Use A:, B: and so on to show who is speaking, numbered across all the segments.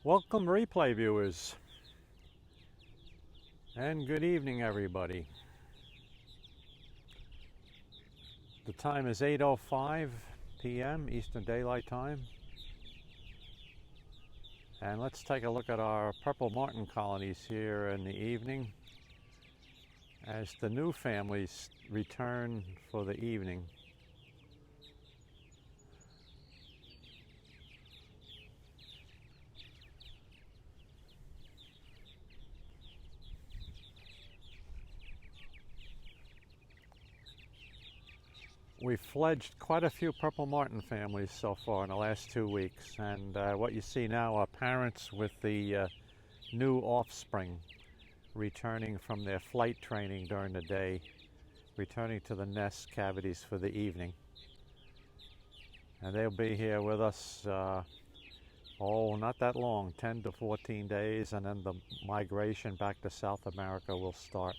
A: Welcome replay viewers, and good evening everybody. The time is 8:05 p.m. Eastern Daylight Time, and let's take a look at our purple martin colonies here in the evening as the new families return for the evening. We've fledged quite a few purple martin families so far in the last 2 weeks, and what you see now are parents with the new offspring returning from their flight training during the day, returning to the nest cavities for the evening. And they'll be here with us, not that long, 10 to 14 days, and then the migration back to South America will start.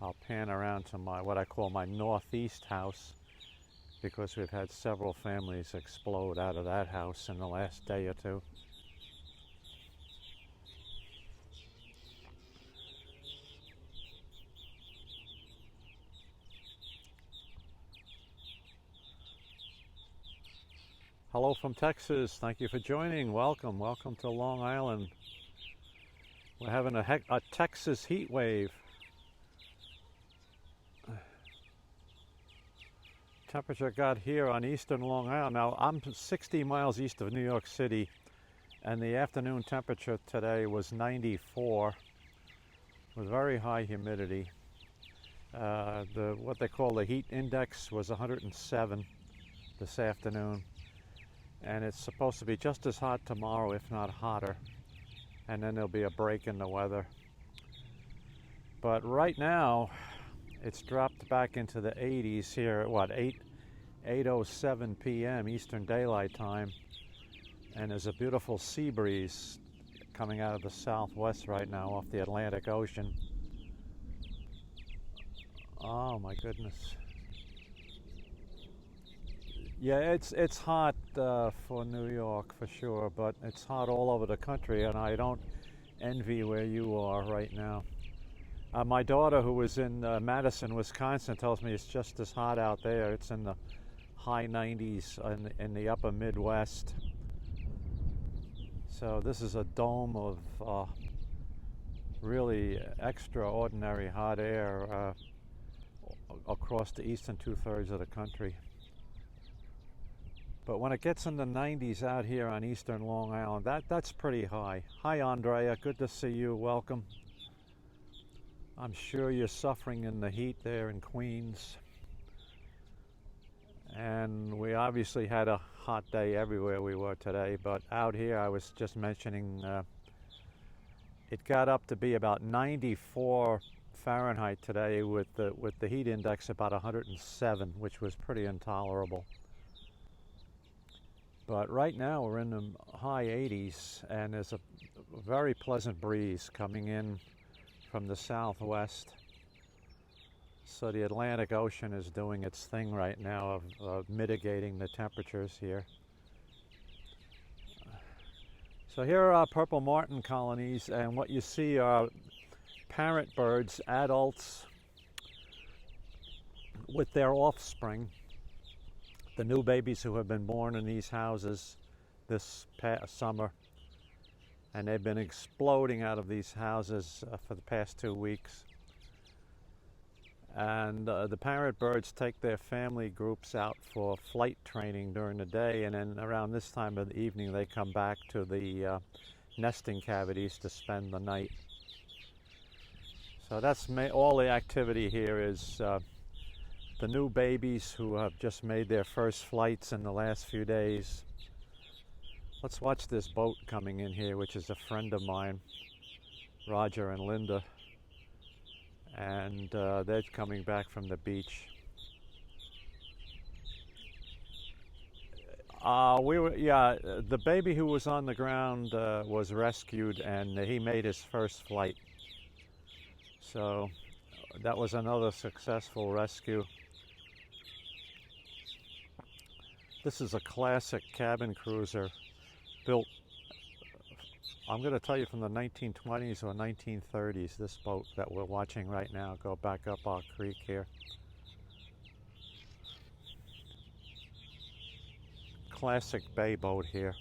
A: I'll pan around to what I call my northeast house, because we've had several families explode out of that house in the last day or two. Hello from Texas. Thank you for joining. Welcome to Long Island. We're having a Texas heat wave. Temperature got here on eastern Long Island. Now I'm 60 miles east of New York City, and the afternoon temperature today was 94 with very high humidity. What they call the heat index was 107 this afternoon, and it's supposed to be just as hot tomorrow, if not hotter, and then there'll be a break in the weather. But right now it's dropped back into the 80s here at 8:07 p.m. Eastern Daylight Time, and there's a beautiful sea breeze coming out of the southwest right now off the Atlantic Ocean. Oh my goodness. Yeah, it's hot for New York for sure, but it's hot all over the country, and I don't envy where you are right now. My daughter, who was in Madison, Wisconsin, tells me it's just as hot out there. It's in the high 90s in the upper Midwest. So this is a dome of really extraordinary hot air across the eastern two-thirds of the country. But when it gets in the 90s out here on eastern Long Island, that's pretty high. Hi, Andrea. Good to see you. Welcome. I'm sure you're suffering in the heat there in Queens. And we obviously had a hot day everywhere we were today, but out here, I was just mentioning, it got up to be about 94 Fahrenheit today with the heat index about 107, which was pretty intolerable. But right now we're in the high 80s, and there's a very pleasant breeze coming in from the southwest. So the Atlantic Ocean is doing its thing right now of mitigating the temperatures here. So here are our purple martin colonies, and what you see are parent birds, adults, with their offspring, the new babies who have been born in these houses this past summer. And they've been exploding out of these houses for the past 2 weeks. And the parent birds take their family groups out for flight training during the day, and then around this time of the evening they come back to the nesting cavities to spend the night. So that's all the activity here is the new babies who have just made their first flights in the last few days. Let's watch this boat coming in here, which is a friend of mine, Roger and Linda, and they're coming back from the beach. The baby who was on the ground was rescued, and he made his first flight. So that was another successful rescue. This is a classic cabin cruiser built, I'm going to tell you, from the 1920s or 1930s, this boat that we're watching right now. Go back up our creek here. Classic bay boat here.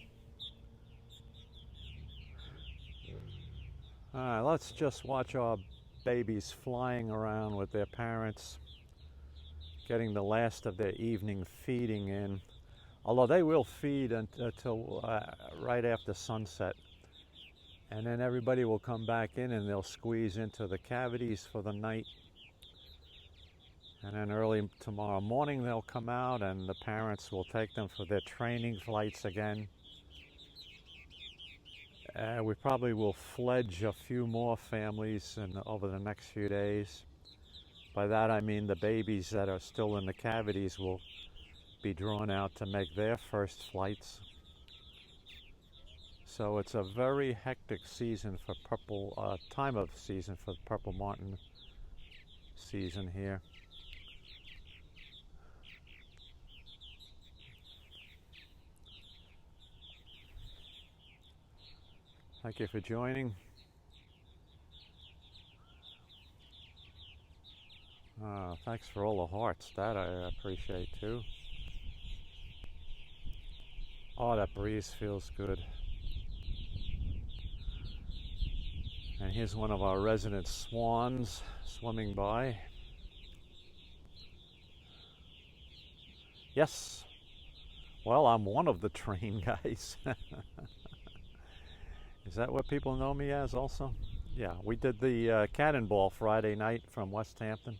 A: All right, let's just watch our babies flying around with their parents, getting the last of their evening feeding in. Although they will feed until right after sunset. And then everybody will come back in and they'll squeeze into the cavities for the night. And then early tomorrow morning they'll come out and the parents will take them for their training flights again. We probably will fledge a few more families over the next few days. By that I mean the babies that are still in the cavities will be drawn out to make their first flights. So it's a very hectic season for time of season for the purple martin season here. Thank you for joining. Thanks for all the hearts. That I appreciate too. Oh, that breeze feels good. And here's one of our resident swans swimming by. Yes. Well, I'm one of the train guys. Is that what people know me as also? Yeah, we did the Cannonball Friday night from West Hampton.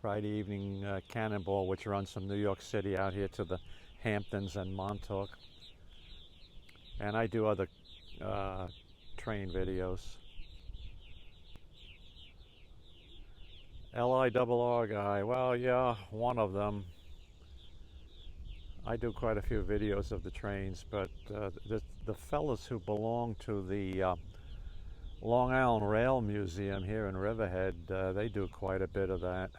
A: Friday evening Cannonball, which runs from New York City out here to the Hamptons and Montauk. And I do other train videos. LIRR guy, well, yeah, one of them. I do quite a few videos of the trains, but the fellas who belong to the Long Island Rail Museum here in Riverhead, they do quite a bit of that.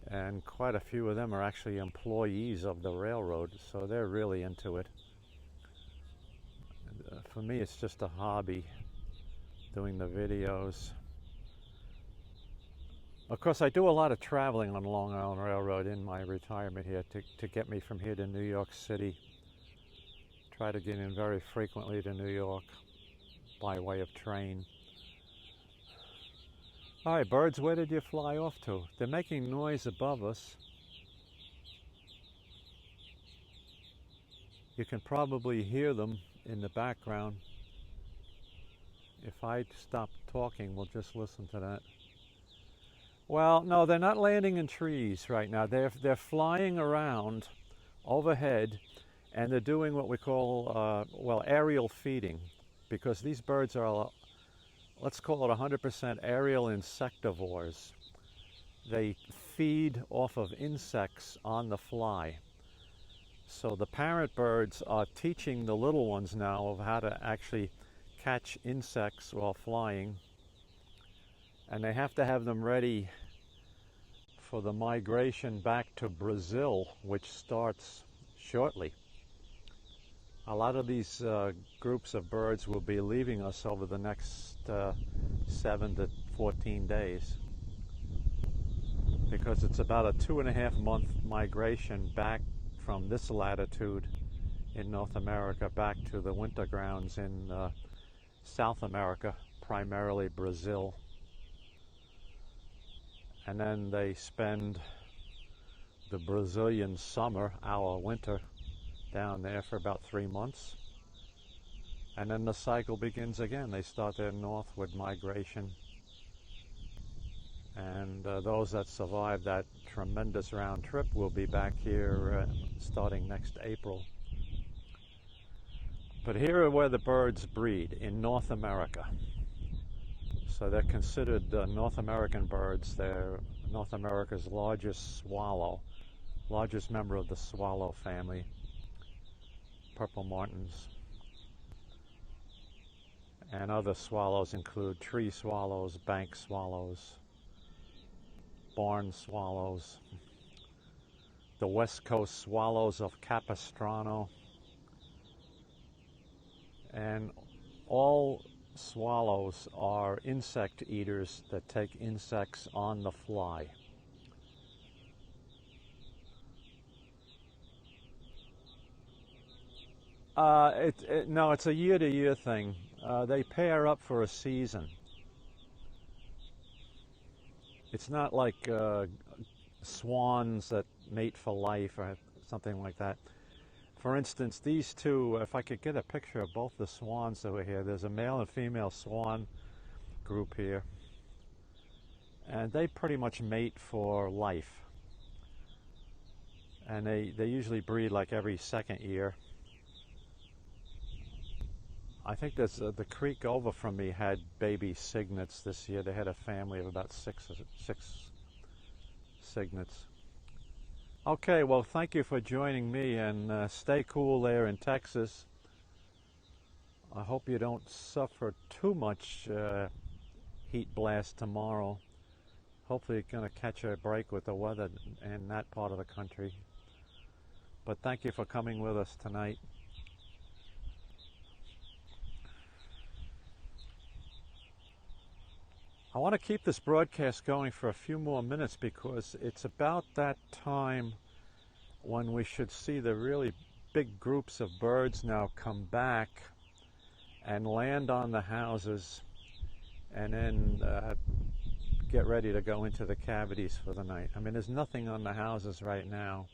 A: And quite a few of them are actually employees of the railroad, so they're really into it. For me, it's just a hobby, doing the videos. Of course, I do a lot of traveling on Long Island Railroad in my retirement here to get me from here to New York City. Try to get in very frequently to New York by way of train. All right, birds, where did you fly off to? They're making noise above us. You can probably hear them in the background. If I stop talking, we'll just listen to that. Well, no, they're not landing in trees right now. They're flying around overhead, and they're doing what we call, aerial feeding, because these birds are, let's call it 100% aerial insectivores. They feed off of insects on the fly. So the parent birds are teaching the little ones now of how to actually catch insects while flying. And they have to have them ready for the migration back to Brazil, which starts shortly. A lot of these groups of birds will be leaving us over the next 7 to 14 days, because it's about a 2.5 month migration back from this latitude in North America back to the winter grounds in South America, primarily Brazil. And then they spend the Brazilian summer, our winter, down there for about 3 months. And then the cycle begins again. They start their northward migration. And those that survive that tremendous round trip will be back here starting next April. But here are where the birds breed, in North America. So they're considered North American birds. They're North America's largest swallow, largest member of the swallow family, purple martins. And other swallows include tree swallows, bank swallows, barn swallows, the west coast swallows of Capistrano, and all swallows are insect eaters that take insects on the fly. No, it's a year-to-year thing. They pair up for a season. It's not like swans that mate for life or something like that. For instance, these two, if I could get a picture of both the swans over here, there's a male and female swan group here, and they pretty much mate for life. And they usually breed like every second year. I think that's the creek over from me had baby cygnets this year. They had a family of about six cygnets. Okay, well, thank you for joining me, and stay cool there in Texas. I hope you don't suffer too much heat blast tomorrow. Hopefully you're going to catch a break with the weather in that part of the country. But thank you for coming with us tonight. I want to keep this broadcast going for a few more minutes because it's about that time when we should see the really big groups of birds now come back and land on the houses, and then get ready to go into the cavities for the night. I mean, there's nothing on the houses right now.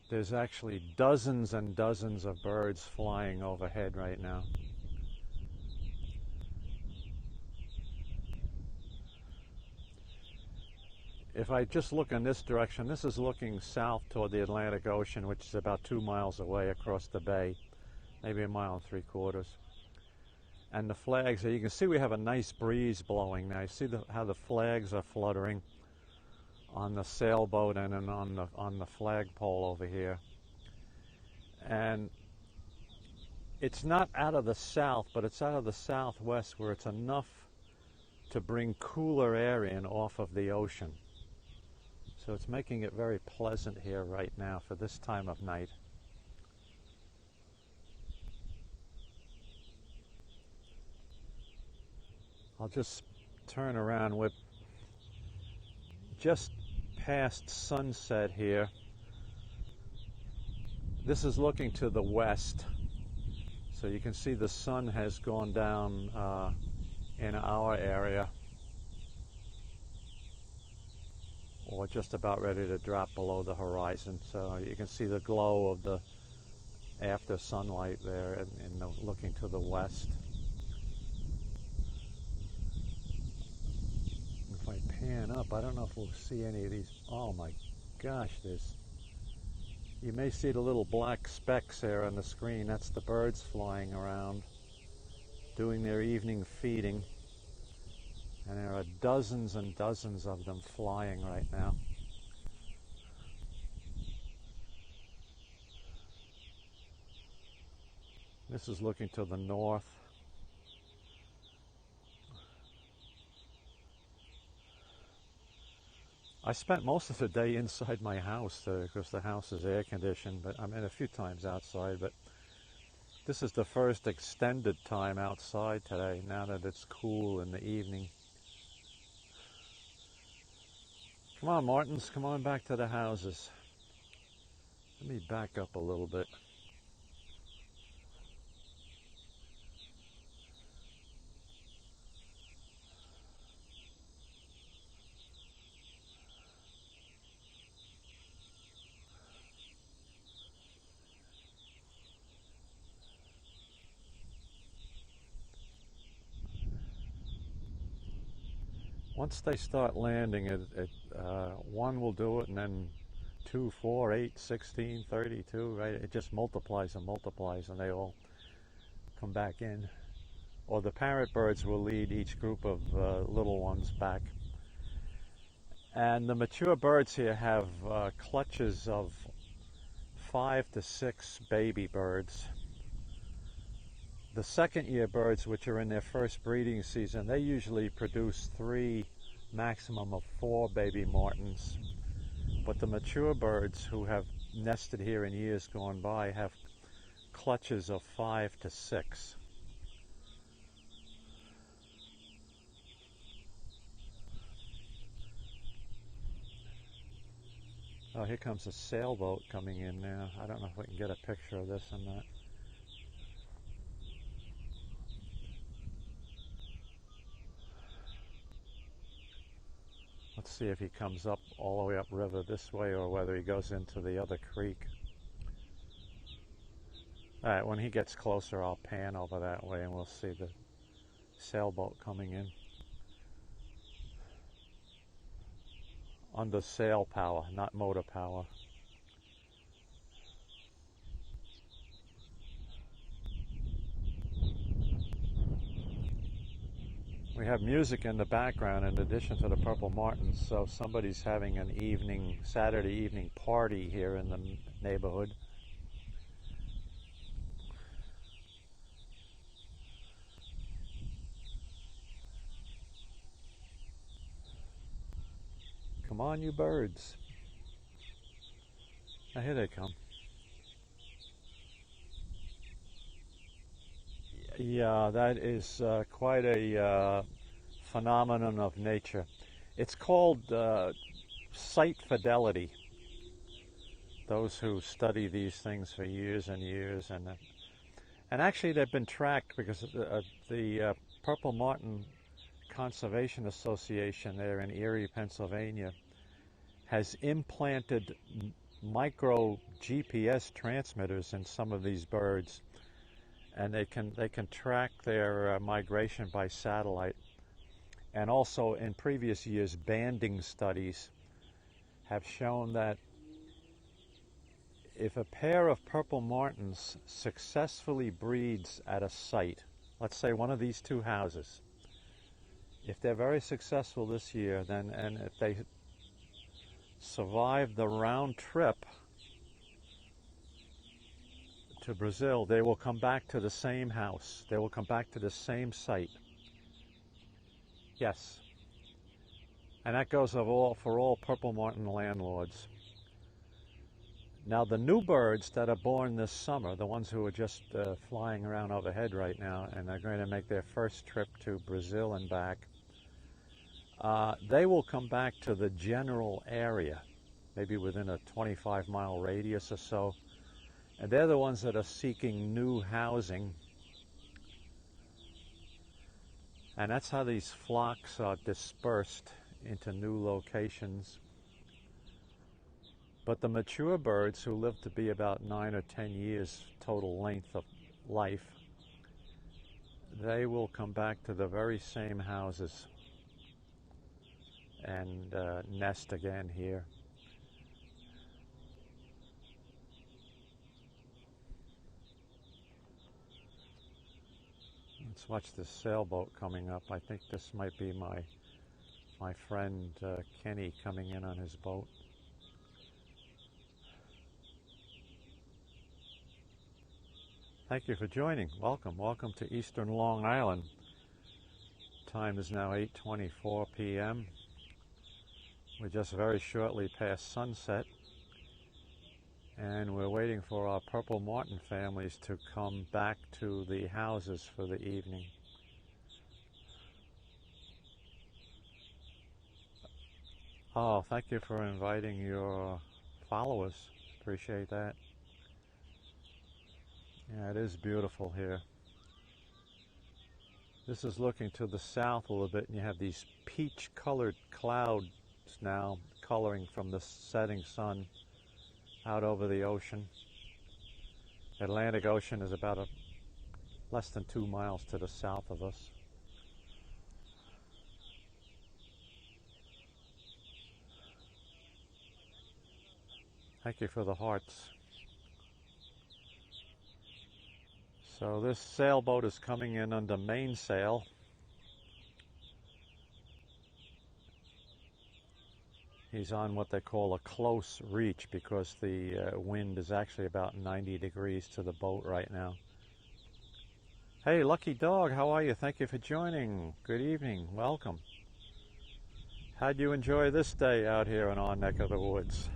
A: There's actually dozens and dozens of birds flying overhead right now. If I just look in this direction, this is looking south toward the Atlantic Ocean, which is about 2 miles away across the bay, maybe 1.75 miles. And the flags, you can see we have a nice breeze blowing now. You see how the flags are fluttering on the sailboat and then on the flagpole over here. And it's not out of the south, but it's out of the southwest where it's enough to bring cooler air in off of the ocean. So it's making it very pleasant here right now for this time of night. I'll just turn around. We're just past sunset here. This is looking to the west. So you can see the sun has gone down in our area, or just about ready to drop below the horizon. So you can see the glow of the after sunlight there looking to the west. If I pan up, I don't know if we'll see any of these. Oh my gosh, you may see the little black specks there on the screen. That's the birds flying around doing their evening feeding. And there are dozens and dozens of them flying right now. This is looking to the north. I spent most of the day inside my house because the house is air conditioned, but I'm in a few times outside. But this is the first extended time outside today, now that it's cool in the evening. Come on, Martins, come on back to the houses. Let me back up a little bit. Once they start landing, one will do it, and then 2, 4, 8, 16, 32, right? It just multiplies and multiplies, and they all come back in. Or the parent birds will lead each group of little ones back. And the mature birds here have clutches of 5 to 6 baby birds. The second year birds, which are in their first breeding season, they usually produce 3, maximum of 4 baby martins. But the mature birds who have nested here in years gone by have clutches of 5 to 6. Oh, here comes a sailboat coming in now. I don't know if we can get a picture of this or not. Let's see if he comes up all the way upriver this way or whether he goes into the other creek. All right, when he gets closer, I'll pan over that way and we'll see the sailboat coming in. Under sail power, not motor power. We have music in the background in addition to the purple martins, so somebody's having an Saturday evening party here in the neighborhood. Come on, you birds. Now, here they come. Yeah, that is quite a phenomenon of nature. It's called site fidelity. Those who study these things for years and years, and actually they've been tracked because the Purple Martin Conservation Association there in Erie, Pennsylvania, has implanted micro GPS transmitters in some of these birds, and they can track their migration by satellite. And also in previous years, banding studies have shown that if a pair of purple martins successfully breeds at a site, let's say one of these 2 houses, if they're very successful this year, then, and if they survive the round trip to Brazil, they will come back to the same house. They will come back to the same site. Yes. And that goes for all purple martin landlords. Now, the new birds that are born this summer, the ones who are just flying around overhead right now, and they're going to make their first trip to Brazil and back, they will come back to the general area, maybe within a 25-mile radius or so. And they're the ones that are seeking new housing. And that's how these flocks are dispersed into new locations. But the mature birds, who live to be about 9 or 10 years total length of life, they will come back to the very same houses and nest again here. Let's watch this sailboat coming up. I think this might be my friend Kenny coming in on his boat. Thank you for joining. Welcome to Eastern Long Island. Time is now 8:24 p.m. We're just very shortly past sunset, and we're waiting for our purple martin families to come back to the houses for the evening. Oh, thank you for inviting your followers. Appreciate that. Yeah, it is beautiful here. This is looking to the south a little bit, and you have these peach-colored clouds now coloring from the setting sun out over the ocean. The Atlantic Ocean is about less than 2 miles to the south of us. Thank you for the hearts. So this sailboat is coming in under mainsail. He's on what they call a close reach because the wind is actually about 90 degrees to the boat right now. Hey, Lucky Dog, how are you? Thank you for joining. Good evening. Welcome. How'd you enjoy this day out here in our neck of the woods?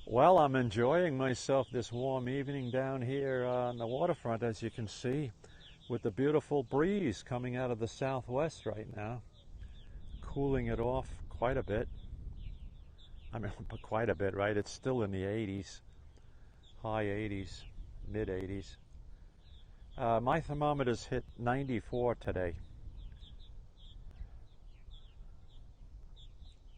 A: Well, I'm enjoying myself this warm evening down here on the waterfront, as you can see, with the beautiful breeze coming out of the southwest right now, cooling it off quite a bit. I mean, quite a bit, right? It's still in the 80s, high 80s, mid 80s. My thermometer's hit 94 today.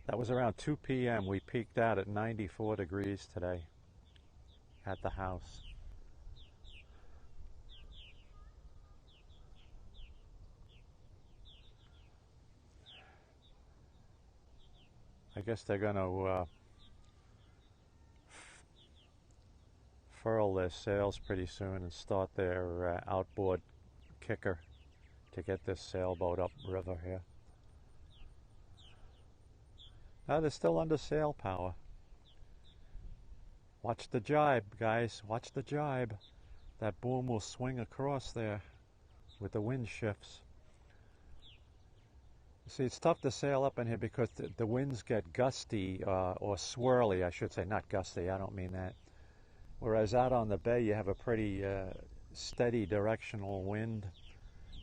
A: That was around 2 p.m. We peaked out at 94 degrees today at the house. I guess they're going to furl their sails pretty soon and start their outboard kicker to get this sailboat up river here. Now they're still under sail power. Watch the jibe, guys. Watch the jibe. That boom will swing across there with the wind shifts. See, it's tough to sail up in here because the winds get gusty or swirly, I should say. Not gusty, I don't mean that. Whereas out on the bay, you have a pretty steady directional wind.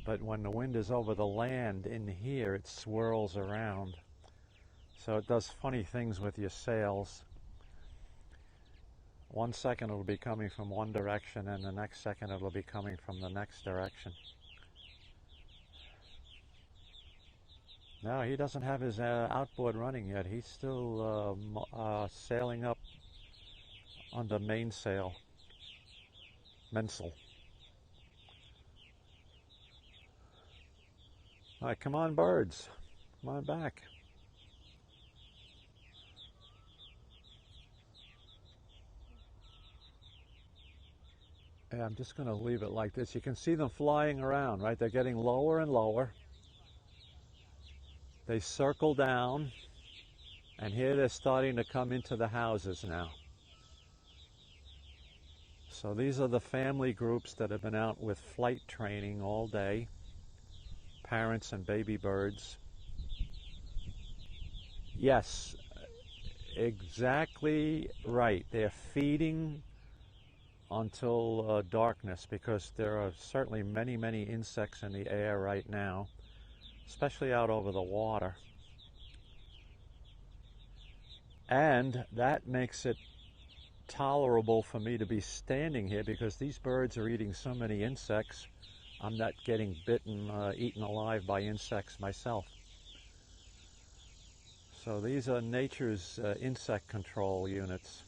A: But when the wind is over the land in here, it swirls around. So it does funny things with your sails. 1 second it'll be coming from one direction, and the next second it'll be coming from the next direction. No, he doesn't have his outboard running yet. He's still sailing up under mainsail, mainsail. All right, come on, birds. Come on back. Yeah, I'm just going to leave it like this. You can see them flying around, right? They're getting lower and lower. They circle down, and here they're starting to come into the houses now. So these are the family groups that have been out with flight training all day, parents and baby birds. Yes, exactly right. They're feeding until darkness, because there are certainly many, many insects in the air right now, especially out over the water. And that makes it tolerable for me to be standing here, because these birds are eating so many insects. I'm not getting bitten, eaten alive by insects myself. So these are nature's insect control units.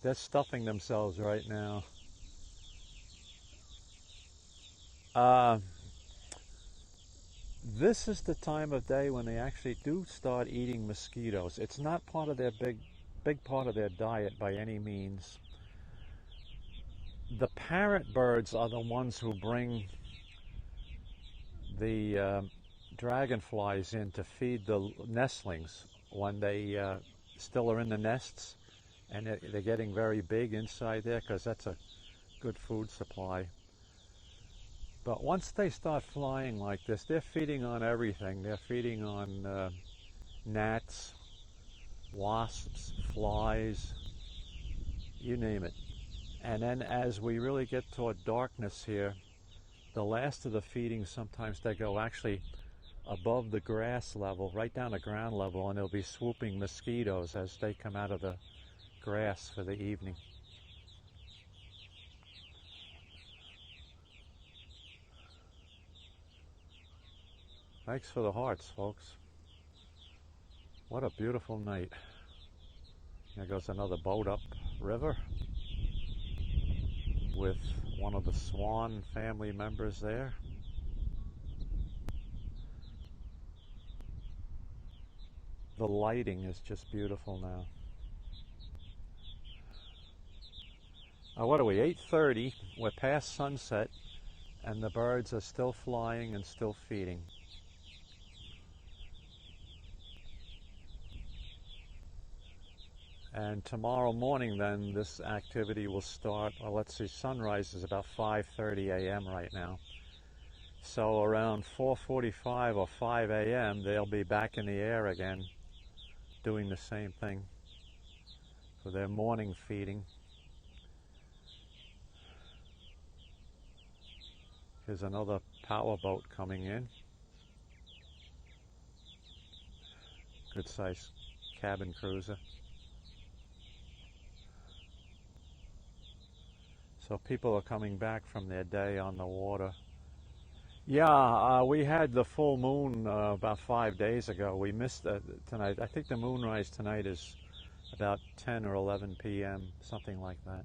A: They're stuffing themselves right now. This is the time of day when they actually do start eating mosquitoes. It's not part of their big part of their diet by any means. The parent birds are the ones who bring the dragonflies in to feed the nestlings when they still are in the nests, and they're getting very big inside there, because that's a good food supply. But once they start flying like this, they're feeding on everything. They're feeding on gnats, wasps, flies, you name it. And then as we really get toward darkness here, the last of the feeding, sometimes they go actually above the grass level, right down to ground level, and there'll be swooping mosquitoes as they come out of the grass for the evening. Thanks for the hearts, folks. What a beautiful night. There goes another boat up river with one of the swan family members there. The lighting is just beautiful now. What are we, 8:30? We're past sunset, and the birds are still flying and still feeding. And tomorrow morning, then, this activity will start. Well, let's see, sunrise is about 5:30 a.m. right now. So around 4:45 or 5 a.m., they'll be back in the air again, doing the same thing for their morning feeding. Here's another powerboat coming in. Good size cabin cruiser. So people are coming back from their day on the water. Yeah, we had the full moon about 5 days ago. We missed tonight. I think the moonrise tonight is about 10 or 11 p.m., something like that.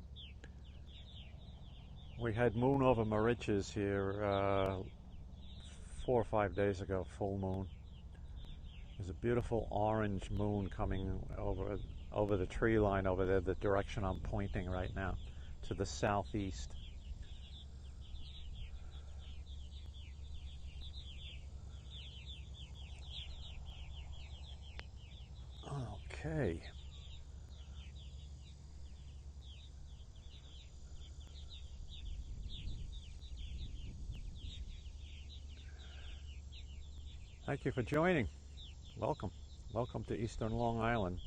A: We had moon over Mauritius here 4 or 5 days ago, full moon. There's a beautiful orange moon coming over the tree line over there, the direction I'm pointing right now, to the southeast. Okay. Thank you for joining. Welcome. Welcome to Eastern Long Island.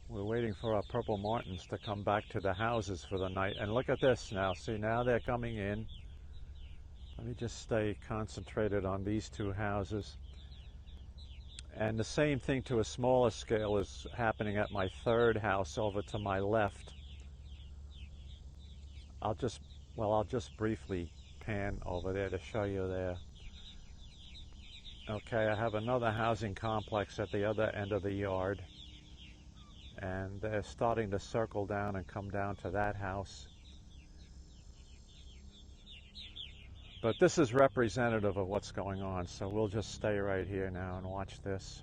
A: We're waiting for our purple martins to come back to the houses for the night. And look at this now. See, now they're coming in. Let me just stay concentrated on these two houses. And the same thing to a smaller scale is happening at my third house over to my left. I'll just briefly pan over there to show you there. Okay, I have another housing complex at the other end of the yard, and they're starting to circle down and come down to that house. But this is representative of what's going on, so we'll just stay right here now and watch this.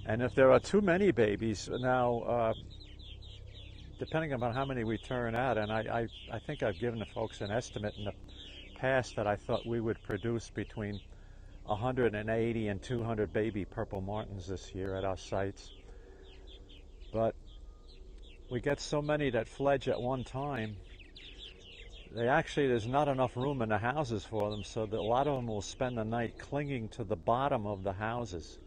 A: And if there are too many babies, now, depending on how many we turn out, and I think I've given the folks an estimate in the past that I thought we would produce between 180 and 200 baby purple martins this year at our sites. But we get so many that fledge at one time, there's not enough room in the houses for them, so that a lot of them will spend the night clinging to the bottom of the houses.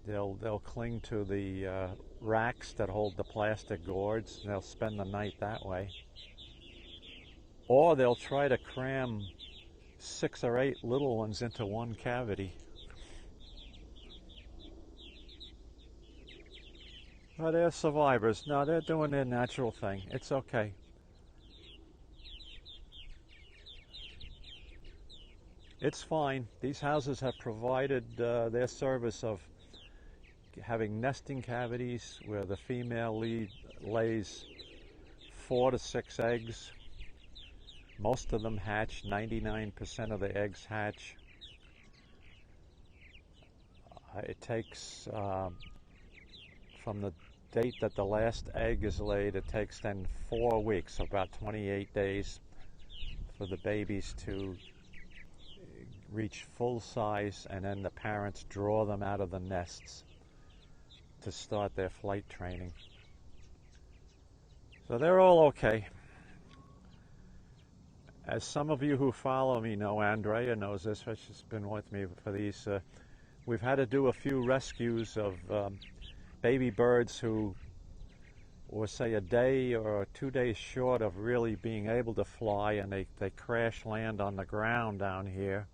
A: They'll cling to the racks that hold the plastic gourds, and they'll spend the night that way. Or they'll try to cram 6 or 8 little ones into one cavity. But they're survivors. No, they're doing their natural thing. It's okay. It's fine. These houses have provided their service of having nesting cavities where the female lays 4 to 6 eggs. Most of them hatch. 99% of the eggs hatch. It takes, from the date that the last egg is laid, it takes then 4 weeks, so about 28 days, for the babies to reach full size, and then the parents draw them out of the nests to start their flight training. So they're all okay. As some of you who follow me know, Andrea knows this, she's been with me for these. We've had to do a few rescues of baby birds who were, say, a day or 2 days short of really being able to fly, and they crash land on the ground down here.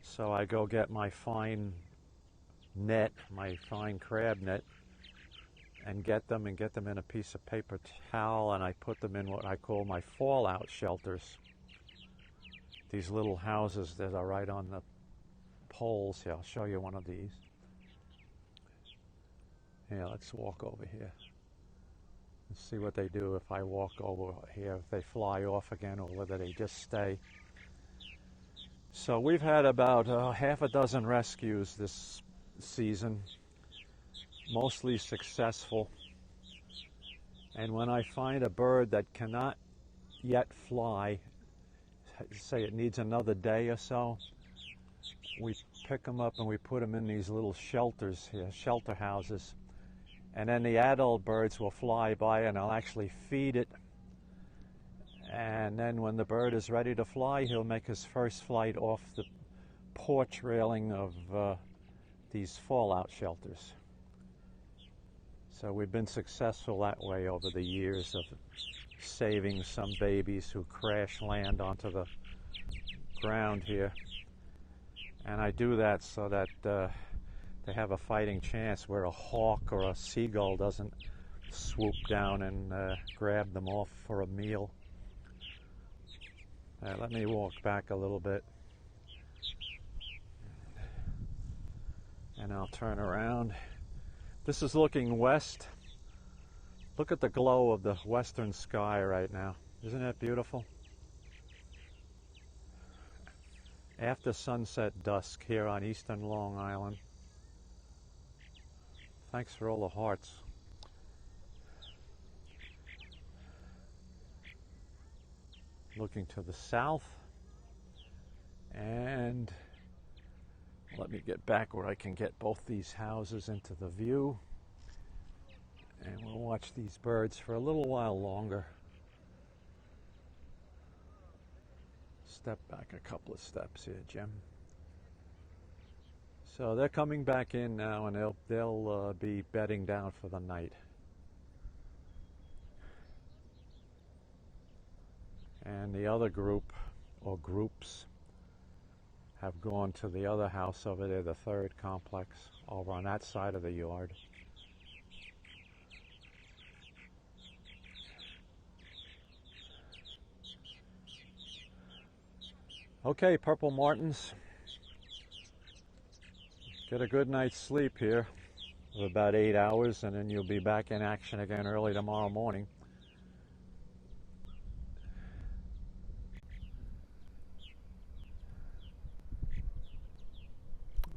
A: So I go get my fine net, my fine crab net, and get them in a piece of paper towel, and I put them in what I call my fallout shelters. These little houses that are right on the poles. Here, I'll show you one of these. Here, let's walk over here. Let's see what they do if I walk over here, if they fly off again or whether they just stay. So we've had about half a dozen rescues this season, mostly successful. And when I find a bird that cannot yet fly, say it needs another day or so, we pick them up and we put them in these little shelters here, shelter houses. And then the adult birds will fly by and I'll actually feed it. And then when the bird is ready to fly, he'll make his first flight off the porch railing of these fallout shelters. So we've been successful that way over the years of saving some babies who crash land onto the ground here. And I do that so that they have a fighting chance where a hawk or a seagull doesn't swoop down and grab them off for a meal. Let me walk back a little bit and I'll turn around. This is looking west. Look at the glow of the western sky right now. Isn't that beautiful? After sunset dusk here on eastern Long Island. Thanks for all the hearts. Looking to the south, and let me get back where I can get both these houses into the view, and we'll watch these birds for a little while longer. Step back a couple of steps here, Jim. So they're coming back in now, and they'll be bedding down for the night. And the other group, or groups, have gone to the other house over there, the third complex, over on that side of the yard. Okay, Purple Martins, get a good night's sleep here of about 8 hours, and then you'll be back in action again early tomorrow morning.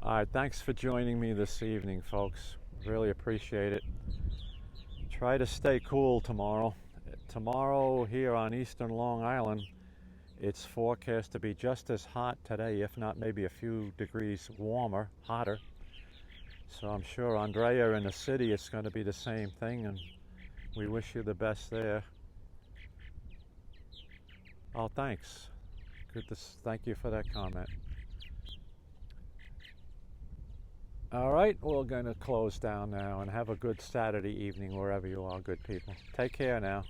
A: All right, thanks for joining me this evening, folks. Really appreciate it. Try to stay cool tomorrow. Tomorrow here on eastern Long Island, it's forecast to be just as hot today, if not maybe a few degrees warmer, hotter. So I'm sure Andrea in the city, it's going to be the same thing, and we wish you the best there. Oh, thanks. Thank you for that comment. All right, we're going to close down now and have a good Saturday evening wherever you are, good people. Take care now.